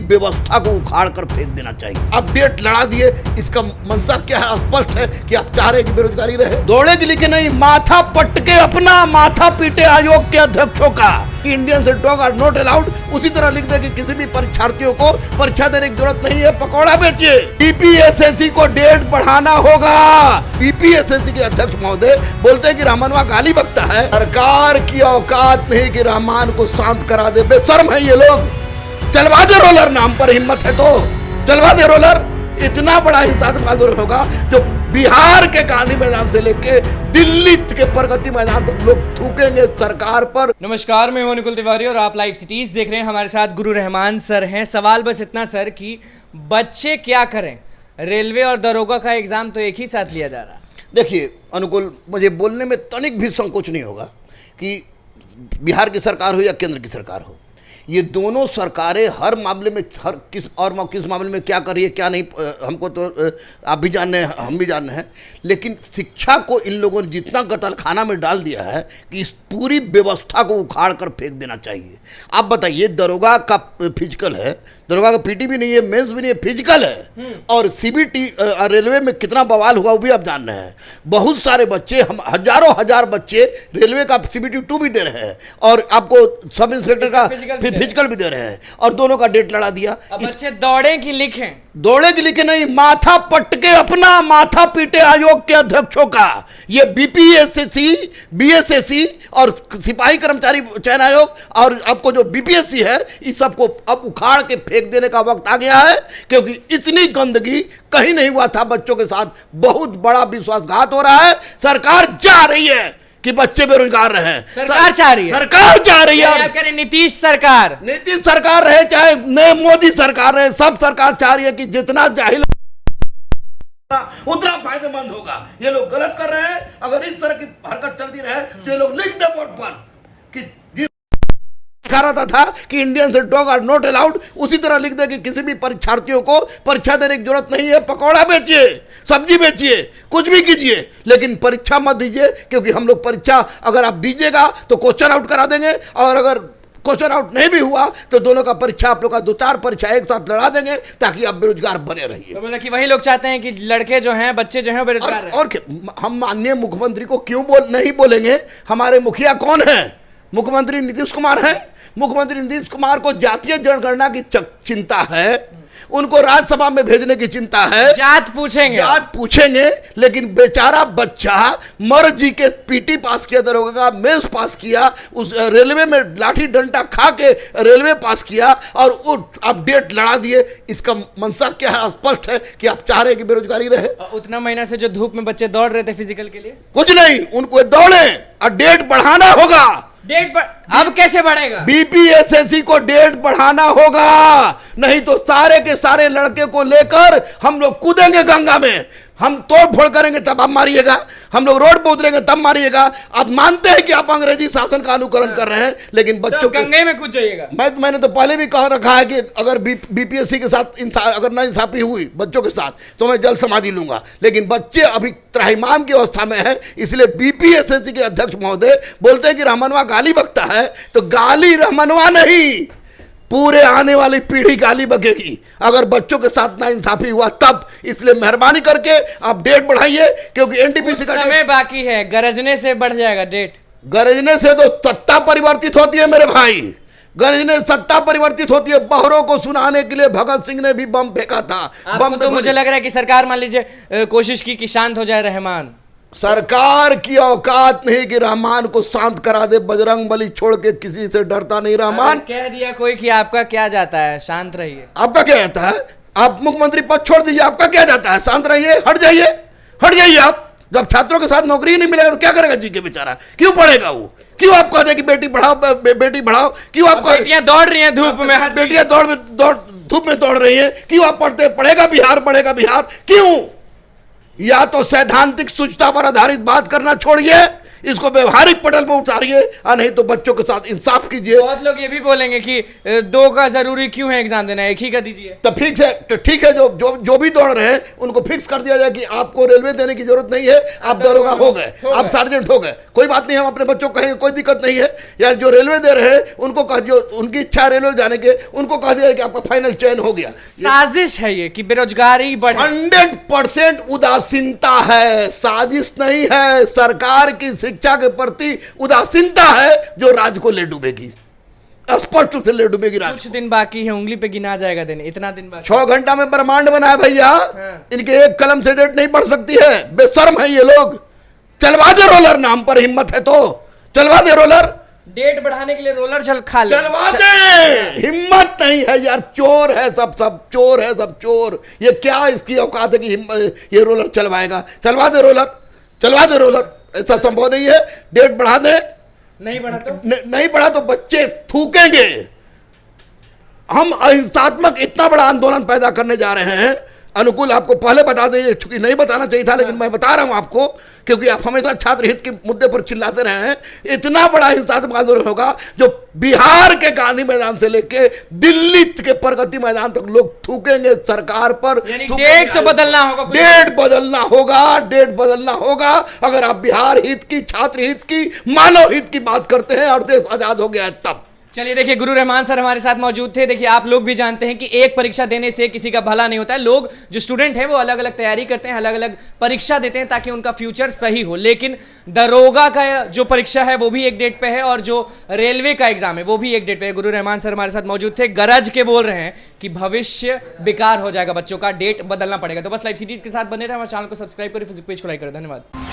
व्यवस्था को उखाड़ कर फेंक देना चाहिए। अपडेट लड़ा दिए, इसका मंशा क्या है स्पष्ट है कि आप चाह रहे हैं कि बेरोजगारी रहे। दौड़े के लिए नहीं, माथा पटके अपना माथा पीटे आयोग के अध्यक्षों का। Indians and dog are not allowed, उसी तरह लिख दे कि किसी भी परीक्षार्थियों को परीक्षा देने की जरूरत नहीं है, पकौड़ा बेचिए। बीपीएसएससी को डेट बढ़ाना होगा। बीपीएसएससी के अध्यक्ष महोदय बोलते हैं कि रहमानवा गाली बकता है। सरकार की औकात नहीं कि रहमान को शांत करा दे। बेशर्म है ये लोग। चलवा दे रोलर, नाम पर हिम्मत है तो चलवा दे रोलर। इतना बड़ा हिंसात्मक आंदोलन होगा जो बिहार के गांधी मैदान से लेके दिल्ली के प्रगति मैदान तक लोग थूकेंगे सरकार पर। नमस्कार, मैं हूं निकुल तिवारी और आप लाइव सिटीज देख रहे हैं। हमारे साथ गुरु रहमान सर हैं। सवाल बस इतना सर कि बच्चे क्या करें, रेलवे और दरोगा का एग्जाम तो एक ही साथ लिया जा रहा है। देखिए अनुकुल, मुझे बोलने में तनिक भी संकोच नहीं होगा कि बिहार की सरकार हो या केंद्र की सरकार हो, ये दोनों सरकारें हर मामले में किस मामले में क्या कर रही है क्या नहीं, हमको तो आप भी जान रहे हैं, हम भी जान रहे हैं। लेकिन शिक्षा को इन लोगों ने जितना कतलखाना में डाल दिया है कि इस पूरी व्यवस्था को उखाड़ कर फेंक देना चाहिए। आप बताइए, दरोगा का फिजिकल है, दरोगा का पीटी भी नहीं है, मेंस भी नहीं है, फिजिकल है। और सीबीटी रेलवे में कितना बवाल हुआ वो भी आप जान रहे हैं। बहुत सारे बच्चे, हम हजारों हजार बच्चे रेलवे का सीबीटी 2 भी दे रहे हैं और आपको सब इंस्पेक्टर का फिजिकल भी दे रहे हैं, और दोनों का डेट लड़ा दिया। बच्चे दौड़े कि लिखें? दौड़े की लिखे नहीं, माथा पटके अपना माथा पीटे आयोग के अध्यक्षों का। ये बीपीएससी, बीएसएससी और सिपाही कर्मचारी चयन आयोग और आपको जो बीपीएससी है, इस सबको अब उखाड़ के फेंक देने का वक्त आ गया है, क्योंकि इतनी गंदगी कहीं नहीं हुआ था बच्चों के साथ। बहुत बड़ा विश्वासघात हो रहा है। सरकार चाह रही है कि बच्चे बेरोजगार रहे। सरकार चाह रही है, सरकार चाह रही है। आप कह रहे नीतीश सरकार, नीतीश सरकार रहे चाहे नए मोदी सरकार रहे, सब सरकार चाह रही है कि जितना जाहिल उतना फायदेमंद होगा। ये लोग गलत कर रहे हैं। अगर इस तरह की हरकत चलती रहे तो ये लोग लिख दे बोर्ड पर कि लिखा रहता था कि Indians and dog are not allowed, उसी तरह लिख दे कि किसी भी परीक्षार्थियों को परीक्षा देने की जरूरत नहीं है, पकौड़ा बेचिए, सब्जी बेचिए, कुछ भी कीजिए, लेकिन परीक्षा मत दीजिए। क्योंकि हम लोग परीक्षा अगर आप दीजिएगा तो क्वेश्चन आउट करा देंगे, और अगर क्वेश्चन आउट नहीं भी हुआ तो दोनों का परीक्षा, आप लोग का 2-4 परीक्षा एक साथ लड़ा देंगे ताकि आप बेरोजगार बने रहिए। तो मतलब कि वही लोग चाहते हैं कि लड़के जो हैं, बच्चे जो हैं बेरोजगार हैं। और हम माननीय मुख्यमंत्री को क्यों नहीं बोलेंगे? हमारे मुखिया कौन है? मुख्यमंत्री नीतीश कुमार है। मुख्यमंत्री नीतीश कुमार को जातीय जनगणना की चिंता है, उनको राज्यसभा में भेजने की चिंता है, जात पूछेंगे। लेकिन बेचारा बच्चा मर्जी के पीटी पास किया, दरोगा का मेंस पास किया, उस रेलवे में लाठी डंडा खा के रेलवे पास किया और अपडेट लड़ा दिए। इसका मंशा क्या है स्पष्ट है कि आप चाह रहे हैं कि बेरोजगारी रहे। उतना महीना से जो धूप में बच्चे दौड़ रहे थे फिजिकल के लिए, कुछ नहीं, उनको दौड़े और डेट बढ़ाना होगा। अब कैसे बढ़ेगा? बीपीएसएससी को डेट बढ़ाना होगा, नहीं तो सारे के सारे लड़के को लेकर हम लोग कूदेंगे गंगा में। हम तोड़ फोड़ करेंगे तब आप मारिएगा, हम लोग रोड पर उतरेंगे तब मारिएगा। आप मानते हैं कि आप अंग्रेजी शासन का अनुकरण कर रहे हैं, लेकिन बच्चों तो गंगे में कूद जाइएगा। मैंने तो पहले भी कह रखा है कि अगर बीपीएससी के साथ अगर नाइंसाफी हुई बच्चों के साथ तो मैं जल समाधि लूंगा। लेकिन बच्चे अभी त्राहिमाम की अवस्था में है, इसलिए बीपीएससी के अध्यक्ष महोदय बोलते हैं कि रहमानवा गाली बकता है। तो गाली रहमानवा नहीं, पूरे आने वाली पीढ़ी गाली बकेगी अगर बच्चों के साथ नाइंसाफी हुआ तब। इसलिए मेहरबानी करके आप डेट बढ़ाइए, क्योंकि एनटीपीसी का समय बाकी है। गरजने से बढ़ जाएगा डेट। गरजने से तो सत्ता परिवर्तित होती है मेरे भाई, गरजने सत्ता परिवर्तित होती है। बहरों को सुनाने के लिए भगत सिंह ने भी बम फेंका था। बम तो मुझे लग रहा है कि सरकार मान लीजिए कोशिश की कि शांत हो जाए रहमान। सरकार की औकात नहीं कि रहमान को शांत करा दे। बजरंग बली छोड़ के किसी से डरता नहीं रहमान। कह दिया कोई कि आपका क्या जाता है, शांत रहिए। आपका क्या जाता है? आप मुख्यमंत्री पद छोड़ दीजिए, आपका क्या जाता है? शांत रहिए, हट जाइए, हट जाइए। आप जब छात्रों के साथ नौकरी नहीं मिलेगा तो क्या करेगा जी के बेचारा? क्यों पढ़ेगा वो? क्यों आप कहते हैं कि बेटी पढ़ाओ, बेटी पढ़ाओ? क्यों आप बेटियां दौड़ रही हैं धूप में, बेटियां धूप में दौड़ रही हैं? क्यों आप पढ़ते? पढ़ेगा बिहार क्यों? या तो सैद्धांतिक सूचना पर आधारित बात करना छोड़िए, इसको व्यवहारिक पटल पर उतारिए, और नहीं तो बच्चों के साथ इंसाफ कीजिए। बहुत लोग ये भी बोलेंगे कि 2 का जरूरी क्यों है एग्जाम देना, 1 ही का दीजिए। तो फिक्स है, तो ठीक है, जो भी दौड़ रहे हैं उनको फिक्स कर दिया जाए कि आपको रेलवे देने की जरूरत नहीं है, आप दरोगा हो गए, आप सार्जेंट हो गए, कोई बात नहीं, हम अपने बच्चों को कहेंगे, कोई दिक्कत नहीं है। या जो रेलवे दे रहे हैं उनको कह दियो, उनकी इच्छा रेलवे जाने के, उनको कह दिया कि आपका फाइनल चयन हो गया। साजिश है ये कि बेरोजगारी बढ़े। 100% उदासीनता है, साजिश नहीं है। सरकार की शिक्षा के प्रति उदासीनता है जो राज्य को ले डूबेगी, स्पष्ट रूप से ले डूबेगी राज्य। कुछ दिन बाकी है, उंगली पे गिना जाएगा दिन, इतना दिन बाकी। 6 घंटा में ब्रह्मांड बना है भैया। हाँ। इनके एक कलम से डेट नहीं बढ़ सकती है, बेशर्म है ये लोग। चलवा दे रोलर, नाम पर हिम्मत है तो चलवा दे रोलर, डेट बढ़ाने के लिए रोलर खा ले, चलवा दे। हिम्मत नहीं है यार, चोर है सब चोर है, सब चोर। ये क्या इसकी औकात है कि ये रोलर चलवाएगा? चलवा दे रोलर, चलवा दे रोलर, ऐसा संभव नहीं है। डेट बढ़ा दे, नहीं बढ़ा तो बच्चे थूकेंगे। हम अहिंसात्मक इतना बड़ा आंदोलन पैदा करने जा रहे हैं। अनुकूल आपको पहले बता दें, चूंकि नहीं बताना चाहिए था, लेकिन मैं बता रहा हूं आपको, क्योंकि आप हमेशा छात्र हित के मुद्दे पर चिल्लाते रहे हैं। इतना बड़ा हिंसात्मक आंदोलन होगा जो बिहार के गांधी मैदान से लेके दिल्ली के प्रगति मैदान तक लोग थूकेंगे सरकार पर। डेट तो बदलना होगा, डेट बदलना होगा, डेट बदलना होगा। अगर आप बिहार हित की, छात्र हित की, मानव हित की बात करते हैं और देश आजाद हो गया है तब। चलिए देखिए, गुरु रहमान सर हमारे साथ मौजूद थे। देखिए, आप लोग भी जानते हैं कि एक परीक्षा देने से किसी का भला नहीं होता है। लोग जो स्टूडेंट हैं वो अलग अलग तैयारी करते हैं, अलग अलग परीक्षा देते हैं ताकि उनका फ्यूचर सही हो। लेकिन दरोगा का जो परीक्षा है वो भी एक डेट पे है, और जो रेलवे का एग्जाम है वो भी एक डेट पे है। गुरु रहमान सर हमारे साथ मौजूद थे, गरज के बोल रहे हैं कि भविष्य बेकार हो जाएगा बच्चों का, डेट बदलना पड़ेगा। तो बस लाइव सिटीज के साथ बने रहे, हमारे चैनल को सब्सक्राइब करें, फेसबुक पेज को लाइक करें। धन्यवाद।